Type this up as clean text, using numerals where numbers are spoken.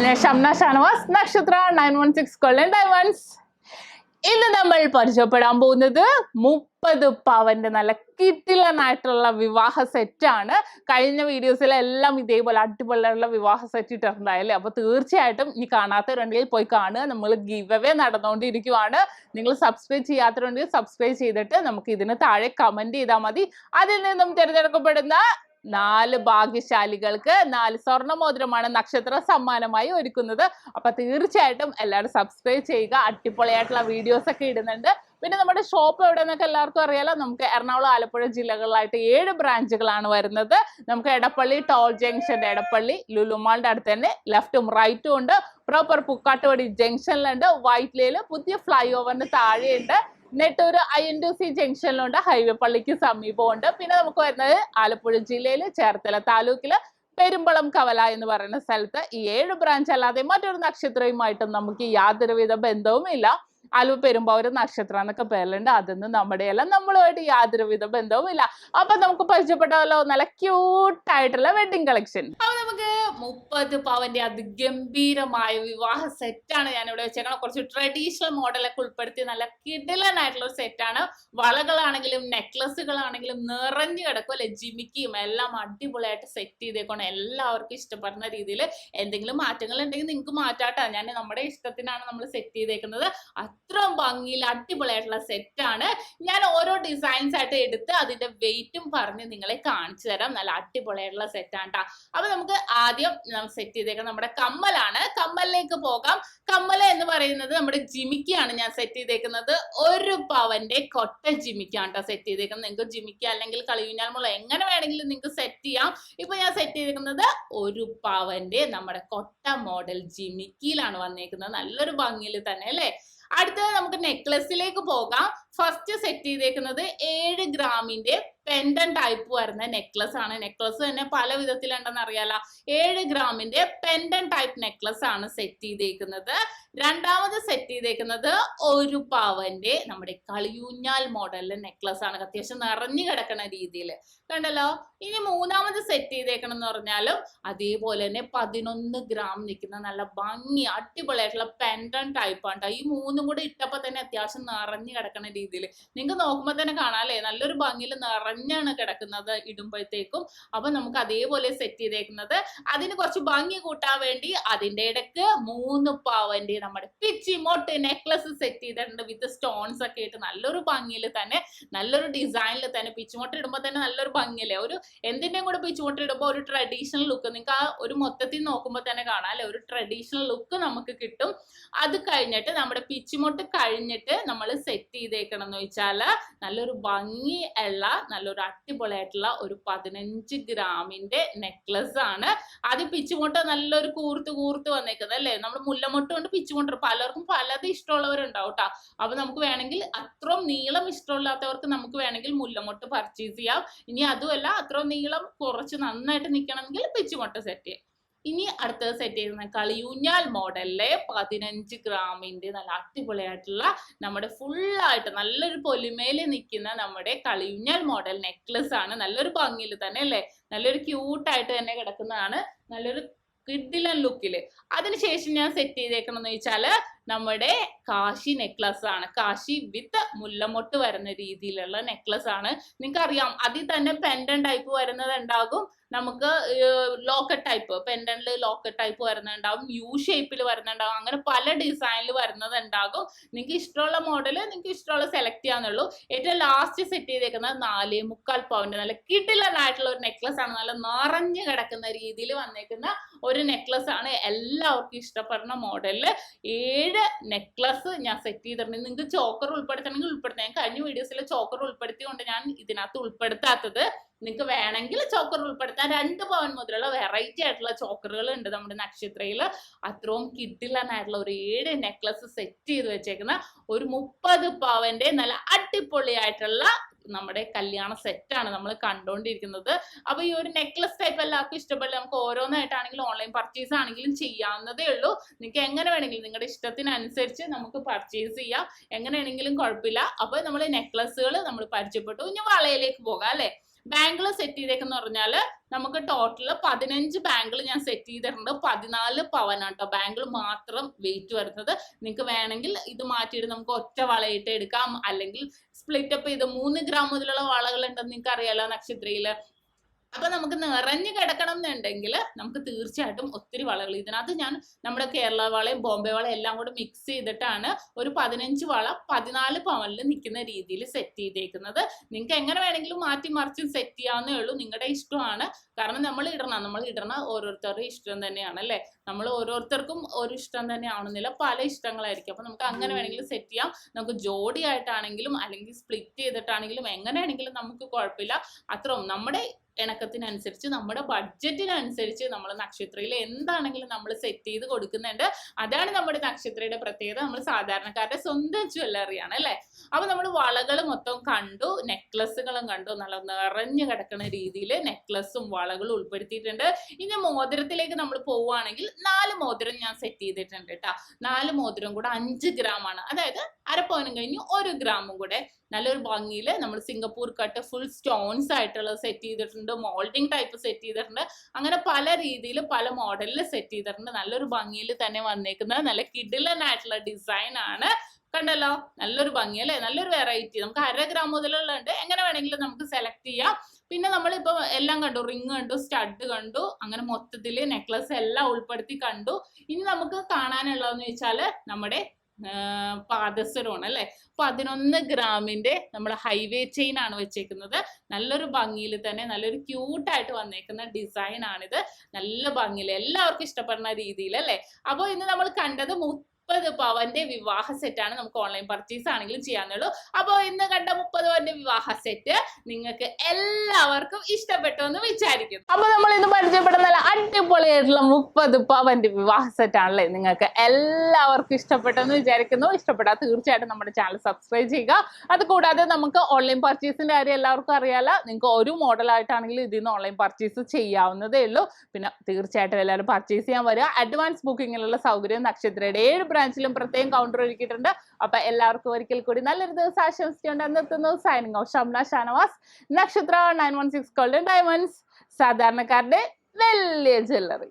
SHAMNA Shanavas, Nakshathra 916 Golden Diamonds. ഇന്ന് നമ്മൾ പരിചയപ്പെടാൻ പോകുന്നത് 30 പവന്റെ നല്ല കിടിലനായിട്ടുള്ള വിവാഹ സെറ്റാണ്. കഴിഞ്ഞ വീഡിയോസിലെല്ലാം ഇതേപോലെ അടിപൊളിയുള്ള വിവാഹ സെറ്റ് ഇട്ടിട്ടുണ്ടായല്ലേ. അപ്പോൾ തീർച്ചയായിട്ടും ഇനി കാണാത്തവരുണ്ടെങ്കിൽ പോയി കാണുക. നമ്മൾ ഗിവ് അവേ നടന്നുകൊണ്ടിരിക്കുവാണ്. നിങ്ങൾ സബ്സ്ക്രൈബ് ചെയ്യാത്തവരുണ്ടെങ്കിൽ സബ്സ്ക്രൈബ് ചെയ്തിട്ട് നമുക്ക് ഇതിന് താഴെ കമന്റ് ചെയ്താൽ മതി. അതിൽ നിന്നും തിരഞ്ഞെടുക്കപ്പെടുന്ന 4 ഭാഗ്യശാലികൾക്ക് 4 സ്വർണ്ണമോതിരമാണ് നക്ഷത്ര സമ്മാനമായി ഒരുക്കുന്നത്. അപ്പൊ തീർച്ചയായിട്ടും എല്ലാവരും സബ്സ്ക്രൈബ് ചെയ്യുക. അടിപൊളിയായിട്ടുള്ള വീഡിയോസ് ഒക്കെ ഇടുന്നുണ്ട്. പിന്നെ നമ്മുടെ ഷോപ്പ് എവിടെയെന്നൊക്കെ എല്ലാവർക്കും അറിയാലോ. നമുക്ക് എറണാകുളം, ആലപ്പുഴ ജില്ലകളിലായിട്ട് 7 ബ്രാഞ്ചുകളാണ് വരുന്നത്. നമുക്ക് എടപ്പള്ളി ടോൾ ജംഗ്ഷൻ, എടപ്പള്ളി ലുലുമാളിന്റെ അടുത്ത് തന്നെ ലെഫ്റ്റും റൈറ്റും ഉണ്ട്. പ്രോപ്പർ പുക്കാട്ടുപടി ജംഗ്ഷനിലുണ്ട്. വൈറ്റിലയില് പുതിയ ഫ്ലൈ ഓവറിന് താഴെയുണ്ട്. നെട്ടൂര് INTC ജംഗ്ഷനിലുണ്ട്. ഹൈവേ പള്ളിക്ക് സമീപമുണ്ട്. പിന്നെ നമുക്ക് വരുന്നത് ആലപ്പുഴ ജില്ലയിൽ ചേർത്തല താലൂക്കില് പെരുമ്പളം കവല എന്ന് പറയുന്ന സ്ഥലത്ത്. ഈ 7 ബ്രാഞ്ച് അല്ലാതെ മറ്റൊരു നക്ഷത്രവുമായിട്ടും നമുക്ക് യാതൊരുവിധ ബന്ധവുമില്ല. ആലുവ പെരുമ്പാവൂർ നക്ഷത്ര എന്നൊക്കെ പേരിലുണ്ട്. അതൊന്നും നമ്മുടെയല്ല, നമ്മളുമായിട്ട് യാതൊരുവിധ ബന്ധവുമില്ല. അപ്പൊ നമുക്ക് പരിചയപ്പെട്ടാലോ നല്ല ക്യൂട്ടായിട്ടുള്ള വെഡിങ് കളക്ഷൻ. അപ്പൊ നമുക്ക് 30 പവന്റെ അതിഗംഭീരമായ വിവാഹ സെറ്റാണ് ഞാനിവിടെ വെച്ചേക്കണം. കുറച്ച് ട്രഡീഷണൽ മോഡലൊക്കെ ഉൾപ്പെടുത്തി നല്ല കിടിലനായിട്ടുള്ള ഒരു സെറ്റാണ്. വളകളാണെങ്കിലും നെക്ലസുകളാണെങ്കിലും നിറഞ്ഞു കിടക്കും അല്ലെ. ജിമിക്കിയും എല്ലാം അടിപൊളിയായിട്ട് സെറ്റ് ചെയ്തേക്കണം. എല്ലാവർക്കും ഇഷ്ടപ്പെടുന്ന രീതിയിൽ എന്തെങ്കിലും മാറ്റങ്ങൾ ഉണ്ടെങ്കിൽ നിങ്ങൾക്ക് മാറ്റാട്ടോ. ഞാൻ നമ്മുടെ ഇഷ്ടത്തിനാണ് നമ്മൾ സെറ്റ് ചെയ്തേക്കുന്നത്. അത്രയും ഭംഗിയിൽ അടിപൊളിയായിട്ടുള്ള സെറ്റാണ്. ഞാൻ ഓരോ ഡിസൈൻസ് ആയിട്ട് എടുത്ത് അതിന്റെ വെയിറ്റും പറഞ്ഞ് നിങ്ങളെ കാണിച്ചു തരാം. നല്ല അടിപൊളിയായിട്ടുള്ള സെറ്റാണ് ട്ടാ. അപ്പൊ നമുക്ക് ആദ്യം സെറ്റ് ചെയ്തേക്കാം നമ്മുടെ കമ്മലാണ്. കമ്മലിലേക്ക് പോകാം. കമ്മല എന്ന് പറയുന്നത് നമ്മുടെ ജിമിക്കിയാണ് ഞാൻ സെറ്റ് ചെയ്തേക്കുന്നത്. 1 പവന്റെ കൊട്ട ജിമിക്കാണ് ട്ടോ സെറ്റ് ചെയ്തേക്കുന്നത്. നിങ്ങൾക്ക് ജിമിക്ക അല്ലെങ്കിൽ കളിയൂഞ്ഞാൽ മുള എങ്ങനെ വേണമെങ്കിലും നിങ്ങൾക്ക് സെറ്റ് ചെയ്യാം. ഇപ്പൊ ഞാൻ സെറ്റ് ചെയ്തേക്കുന്നത് 1 പവന്റെ നമ്മുടെ കൊട്ട മോഡൽ ജിമിക്കിയിലാണ് വന്നേക്കുന്നത്. നല്ലൊരു ഭംഗിയിൽ തന്നെ അല്ലേ. അടുത്തത് നമുക്ക് നെക്ലസിലേക്ക് പോകാം. ഫസ്റ്റ് സെറ്റ് ചെയ്തേക്കുന്നത് 7 ഗ്രാമിന്റെ പെൻഡൻ ടൈപ്പ് വരുന്ന നെക്ലസ് ആണ്. നെക്ലസ് തന്നെ പല വിധത്തിലുണ്ടെന്ന് അറിയാലോ. 7 ഗ്രാമിന്റെ പെൻഡൻ ടൈപ്പ് നെക്ലസ് ആണ് സെറ്റ് ചെയ്തേക്കുന്നത്. രണ്ടാമത് സെറ്റ് ചെയ്തേക്കുന്നത് 1 പവന്റെ നമ്മുടെ കളിയൂഞ്ഞാൽ മോഡലിലെ നെക്ലസ് ആണ്. അത്യാവശ്യം നിറഞ്ഞു കിടക്കുന്ന രീതിയിൽ കണ്ടല്ലോ. ഇനി മൂന്നാമത് സെറ്റ് ചെയ്തേക്കണം എന്ന് പറഞ്ഞാലും അതേപോലെ തന്നെ 11 ഗ്രാം നിൽക്കുന്ന നല്ല ഭംഗി അടിപൊളിയായിട്ടുള്ള പെൻഡൻ ടൈപ്പ് ആണ്. ഈ 3 കൂടെ ഇട്ടപ്പോ തന്നെ അത്യാവശ്യം നിറഞ്ഞു കിടക്കുന്ന രീതിയിൽ നിങ്ങൾക്ക് നോക്കുമ്പോ തന്നെ കാണാല്ലേ. നല്ലൊരു ഭംഗിയിൽ നിറഞ്ഞാണ് കിടക്കുന്നത് ഇടുമ്പോഴത്തേക്കും. അപ്പൊ നമുക്ക് അതേപോലെ സെറ്റ് ചെയ്തേക്കുന്നത്. അതിന് കുറച്ച് ഭംഗി കൂട്ടാൻ വേണ്ടി അതിന്റെ ഇടക്ക് 3 പവന്റെ നമ്മുടെ പിച്ചിമോട്ട് നെക്ലസ് സെറ്റ് ചെയ്തിട്ടുണ്ട്. വിത്ത് സ്റ്റോൺസ് ഒക്കെ ഇട്ട് നല്ലൊരു ഭംഗിയിൽ തന്നെ നല്ലൊരു ഡിസൈനിൽ തന്നെ. പിച്ചിമോട്ട് ഇടുമ്പോൾ തന്നെ നല്ലൊരു ഭംഗിയല്ലേ. ഒരു എന്തിന്റെയും കൂടെ പിച്ചിമോട്ട് ഇടുമ്പോൾ ഒരു ട്രഡീഷണൽ ലുക്ക് നിങ്ങൾക്ക് ആ ഒരു മൊത്തത്തിൽ നോക്കുമ്പോൾ തന്നെ കാണാം അല്ലെ. ഒരു ട്രഡീഷണൽ ലുക്ക് നമുക്ക് കിട്ടും. അത് കഴിഞ്ഞിട്ട് നമ്മുടെ പിച്ചിമോട്ട് കഴിഞ്ഞിട്ട് നമ്മൾ സെറ്റ് ചെയ്തേക്കണം എന്ന് വെച്ചാല് നല്ലൊരു ഭംഗി ഉള്ള നല്ലൊരു അടിപൊളിയായിട്ടുള്ള ഒരു 15 ഗ്രാമിന്റെ നെക്ലസ് ആണ്. അത് പിച്ചുമൊട്ട് നല്ലൊരു കൂർത്ത് വന്നേക്കുന്നത് അല്ലേ. നമ്മൾ മുല്ലമൊട്ട് കൊണ്ട് പിച്ചുമൊട്ട് പലർക്കും പലത് ഇഷ്ടമുള്ളവരുണ്ടാവും കേട്ടോ. അപ്പൊ നമുക്ക് വേണമെങ്കിൽ അത്രയും നീളം ഇഷ്ടമില്ലാത്തവർക്ക് നമുക്ക് വേണമെങ്കിൽ മുല്ലമൊട്ട് പർച്ചേസ് ചെയ്യാം. ഇനി അതുമല്ല അത്രയും നീളം കുറച്ച് നന്നായിട്ട് നിൽക്കണമെങ്കിൽ പിച്ചുമൊട്ട് സെറ്റ് ചെയ്യാം. ഇനി അടുത്തത് സെറ്റ് ചെയ്യുന്ന കളിയൂഞ്ഞാൽ മോഡലിലെ 15 ഗ്രാമിന്റെ നല്ല അടിപൊളിയായിട്ടുള്ള നമ്മുടെ ഫുള്ളായിട്ട് നല്ലൊരു പൊലിമേല് നിൽക്കുന്ന നമ്മുടെ കളിയൂഞ്ഞാൽ മോഡൽ നെക്ലസ് ആണ്. നല്ലൊരു ഭംഗിയിൽ തന്നെ അല്ലേ. നല്ലൊരു ക്യൂട്ടായിട്ട് തന്നെ കിടക്കുന്നതാണ്. നല്ലൊരു കിഡിലൻ ലുക്കില്. അതിനുശേഷം ഞാൻ സെറ്റ് ചെയ്തേക്കണം എന്ന് വെച്ചാല് നമ്മുടെ കാശി നെക്ലസ് ആണ്. കാശി വിത്ത് മുല്ലമൊട്ട് വരുന്ന രീതിയിലുള്ള നെക്ലസ് ആണ്. നിങ്ങൾക്ക് അറിയാം അതിൽ തന്നെ പെൻഡൻ ടൈപ്പ് വരുന്നത് ഉണ്ടാകും. നമുക്ക് ലോക്കറ്റ് ടൈപ്പ് പെൻഡന്റിൽ ലോക്കറ്റ് ടൈപ്പ് വരുന്നുണ്ടാവും. യു ഷേപ്പിൽ വരുന്നുണ്ടാവും. അങ്ങനെ പല ഡിസൈനിൽ വരുന്നത് ഉണ്ടാകും. നിങ്ങൾക്ക് ഇഷ്ടമുള്ള മോഡല് നിങ്ങൾക്ക് ഇഷ്ടമുള്ള സെലക്ട് ചെയ്യാന്നുള്ളൂ. ഏറ്റവും ലാസ്റ്റ് സെറ്റ് ചെയ്തേക്കുന്നത് 4.25 പവന്റെ നല്ല കിടിലനായിട്ടുള്ള ഒരു നെക്ലസ് ആണ്. നല്ല നിറഞ്ഞു കിടക്കുന്ന രീതിയിൽ വന്നേക്കുന്ന ഒരു നെക്ലസ് ആണ്. എല്ലാവർക്കും ഇഷ്ടപ്പെടുന്ന മോഡലില് 7 നെക്ലസ് ഞാൻ സെറ്റ് ചെയ്തിട്ടുണ്ട്. നിങ്ങൾക്ക് ചോക്കർ ഉൾപ്പെടുത്തണമെങ്കിൽ ഉൾപ്പെടുത്താം. ഞാൻ കഴിഞ്ഞ വീഡിയോസിൽ ചോക്കർ ഉൾപ്പെടുത്തിക്കൊണ്ട് ഞാൻ ഇതിനകത്ത് ഉൾപ്പെടുത്താത്തത്. നിങ്ങൾക്ക് വേണമെങ്കിൽ ചോക്കർ ഉൾപ്പെടുത്താൻ 2 പവൻ മുതലുള്ള വെറൈറ്റി ആയിട്ടുള്ള ചോക്കറുകൾ ഉണ്ട് നമ്മുടെ നക്ഷത്രയിൽ. അത്രയും കിഡിലനായിട്ടുള്ള ഒരു 7 നെക്ലസ് സെറ്റ് ചെയ്ത് വെച്ചേക്കുന്ന ഒരു 30 പവന്റെ നല്ല അടിപൊളിയായിട്ടുള്ള നമ്മുടെ കല്യാണ സെറ്റാണ് നമ്മൾ കണ്ടുകൊണ്ടിരിക്കുന്നത്. അപ്പൊ ഈ ഒരു നെക്ലസ് ടൈപ്പ് എല്ലാവർക്കും ഇഷ്ടപ്പെടില്ല. നമുക്ക് ഓരോന്നായിട്ടാണെങ്കിലും ഓൺലൈൻ പർച്ചേസ് ആണെങ്കിലും ചെയ്യാവുന്നതേ ഉള്ളൂ. നിങ്ങൾക്ക് എങ്ങനെ വേണമെങ്കിലും നിങ്ങളുടെ ഇഷ്ടത്തിനനുസരിച്ച് നമുക്ക് പർച്ചേസ് ചെയ്യാം. എങ്ങനെയാണെങ്കിലും കുഴപ്പമില്ല. അപ്പൊ നമ്മൾ നെക്ലസുകൾ നമ്മൾ പരിചയപ്പെട്ടു. ഇനി വളയിലേക്ക് പോകാം അല്ലെ. ബാങ്കിൾ സെറ്റ് ചെയ്തേക്കെന്ന് പറഞ്ഞാല് നമുക്ക് ടോട്ടല് 15 ബാങ്കിൾ ഞാൻ സെറ്റ് ചെയ്തിട്ടുണ്ട്. 14 പവനാട്ടോ ബാങ്കിൾ മാത്രം വെയിറ്റ് വരുന്നത്. നിങ്ങൾക്ക് വേണമെങ്കിൽ ഇത് മാറ്റിയിട്ട് നമുക്ക് ഒറ്റ വളയിട്ട് എടുക്കാം, അല്ലെങ്കിൽ സ്പ്ലിറ്റ് അപ്പ് ചെയ്ത് 3 ഗ്രാം മുതലുള്ള വളകൾ ഉണ്ടെന്ന് നിങ്ങൾക്ക് അറിയാലോ നക്ഷത്രയില്. അപ്പൊ നമുക്ക് നിറഞ്ഞു കിടക്കണം എന്നുണ്ടെങ്കിൽ നമുക്ക് തീർച്ചയായിട്ടും ഒത്തിരി വളകൾ, ഇതിനകത്ത് ഞാൻ നമ്മുടെ കേരള വളയും ബോംബെ വളയും എല്ലാം കൂടെ മിക്സ് ചെയ്തിട്ടാണ് ഒരു 15 വള 14 പവനിൽ നിൽക്കുന്ന രീതിയിൽ സെറ്റ് ചെയ്തേക്കുന്നത്. നിങ്ങൾക്ക് എങ്ങനെ വേണമെങ്കിലും മാറ്റി മറിച്ചും സെറ്റ് ചെയ്യാവുന്നേ ഉള്ളൂ, നിങ്ങളുടെ ഇഷ്ടമാണ്. കാരണം നമ്മൾ ഇടണ ഓരോരുത്തരുടെ ഇഷ്ടം തന്നെയാണ് അല്ലേ. നമ്മൾ ഓരോരുത്തർക്കും ഒരു ഇഷ്ടം തന്നെ ആവണമെന്നില്ല, പല ഇഷ്ടങ്ങളായിരിക്കും. അപ്പൊ നമുക്ക് അങ്ങനെ വേണമെങ്കിലും സെറ്റ് ചെയ്യാം. നമുക്ക് ജോഡി ആയിട്ടാണെങ്കിലും അല്ലെങ്കിൽ സ്പ്ലിറ്റ് ചെയ്തിട്ടാണെങ്കിലും എങ്ങനെയാണെങ്കിലും നമുക്ക് കുഴപ്പമില്ല. അത്രയും നമ്മുടെ ഇണക്കത്തിനനുസരിച്ച് നമ്മുടെ ബഡ്ജറ്റിനനുസരിച്ച് നമ്മൾ നക്ഷത്രയിൽ എന്താണെങ്കിലും നമ്മൾ സെറ്റ് ചെയ്ത് കൊടുക്കുന്നുണ്ട്. അതാണ് നമ്മുടെ നക്ഷത്രയുടെ പ്രത്യേകത. നമ്മൾ സാധാരണക്കാരുടെ സ്വന്തം ജ്വല്ലറിയാണ് അല്ലേ. അപ്പൊ നമ്മൾ വളകൾ മൊത്തം കണ്ടു, നെക്ലസുകളും കണ്ടു, നല്ല നിറഞ്ഞു കിടക്കുന്ന രീതിയിൽ നെക്ലസും വളകളും ഉൾപ്പെടുത്തിയിട്ടുണ്ട്. ഇനി മോതിരത്തിലേക്ക് നമ്മൾ പോവുകയാണെങ്കിൽ 4 മോതിരം ഞാൻ സെറ്റ് ചെയ്തിട്ടുണ്ട് കേട്ടോ. 4 മോതിരം കൂടെ 5 ഗ്രാം ആണ്, അതായത് അരപ്പവനും കഴിഞ്ഞ് 1 ഗ്രാമും കൂടെ നല്ലൊരു ഭംഗിയിൽ നമ്മൾ സിംഗപ്പൂർ കട്ട് ഫുൾ സ്റ്റോൺസ് ആയിട്ടുള്ളത് സെറ്റ് ചെയ്തിട്ടുണ്ട്, മോൾഡിംഗ് ടൈപ്പ് സെറ്റ് ചെയ്തിട്ടുണ്ട്. അങ്ങനെ പല രീതിയിൽ പല മോഡലിൽ സെറ്റ് ചെയ്തിട്ടുണ്ട്. നല്ലൊരു ഭംഗിയിൽ തന്നെ വന്നേക്കുന്നത് നല്ല കിടിലനായിട്ടുള്ള ഡിസൈൻ ആണ്. കണ്ടല്ലോ, നല്ലൊരു ഭംഗി അല്ലേ, നല്ലൊരു വെറൈറ്റി. നമുക്ക് 1/2 ഗ്രാം മുതലുള്ളുണ്ട്, എങ്ങനെ വേണമെങ്കിലും നമുക്ക് സെലക്ട് ചെയ്യാം. പിന്നെ നമ്മളിപ്പോ എല്ലാം കണ്ടു, റിങ് കണ്ടു, സ്റ്റഡ് കണ്ടു, അങ്ങനെ മൊത്തത്തില് നെക്ലസ് എല്ലാം ഉൾപ്പെടുത്തി കണ്ടു. ഇനി നമുക്ക് കാണാനുള്ളതെന്ന് വെച്ചാല് നമ്മുടെ പാദസരമാണ് അല്ലെ. 11 ഗ്രാമിന്റെ നമ്മൾ ഹൈവേ ചെയിൻ ആണ് വെച്ചേക്കുന്നത്. നല്ലൊരു ഭംഗിയിൽ തന്നെ നല്ലൊരു ക്യൂട്ടായിട്ട് വന്നേക്കുന്ന ഡിസൈൻ ആണിത്. നല്ല ഭംഗിയിൽ എല്ലാവർക്കും ഇഷ്ടപ്പെടുന്ന രീതിയിൽ അല്ലെ. അപ്പൊ ഇന്ന് നമ്മൾ കണ്ടത് 30 പവന്റെ വിവാഹ സെറ്റ് ആണ്. നമുക്ക് ഓൺലൈൻ പർച്ചേസ് ആണെങ്കിലും ചെയ്യാനുള്ളൂ. അപ്പോൾ ഇന്ന് കണ്ട 30 പവന്റെ വിവാഹ സെറ്റ് നിങ്ങൾക്ക് എല്ലാവർക്കും ഇഷ്ടപ്പെട്ടു എന്ന് വിചാരിക്കുന്നു. അപ്പൊ നമ്മൾ ഇന്ന് പരിചയപ്പെടുന്ന നല്ല അടിപൊളിയായിട്ടുള്ള 30 പവന്റെ വിവാഹ സെറ്റ് ആണല്ലേ, നിങ്ങൾക്ക് എല്ലാവർക്കും ഇഷ്ടപ്പെട്ടെന്ന് വിചാരിക്കുന്നു. ഇഷ്ടപ്പെട്ടാൽ തീർച്ചയായിട്ടും നമ്മുടെ ചാനൽ സബ്സ്ക്രൈബ് ചെയ്യുക. അത് കൂടാതെ നമുക്ക് ഓൺലൈൻ പർച്ചേസിന്റെ കാര്യം എല്ലാവർക്കും അറിയാലോ. നിങ്ങൾക്ക് ഒരു മോഡൽ ആയിട്ടാണെങ്കിലും ഇതിൽ നിന്ന് ഓൺലൈൻ പർച്ചേസ് ചെയ്യാവുന്നതേ ഉള്ളൂ. പിന്നെ തീർച്ചയായിട്ടും എല്ലാവരും പർച്ചേസ് ചെയ്യാൻ വരിക. അഡ്വാൻസ് ബുക്കിങ്ങിനുള്ള സൗകര്യം നക്ഷത്രയുടെ 7 ബ്രാഞ്ചിലും പ്രത്യേകം കൗണ്ടർ ഒരുക്കിയിട്ടുണ്ട്. അപ്പൊ എല്ലാവർക്കും ഒരിക്കൽ കൂടി നല്ലൊരു ദിവസം ആശംസിച്ചുകൊണ്ട് നിർത്തുന്നു. സൈനിങ് ഓഫ് ഷംന ഷാനവാസ്, നക്ഷത്ര 916 ഗോൾഡൻ ഡയമണ്ട്സ്, സാധാരണക്കാരുടെ വലിയ ജ്വല്ലറി.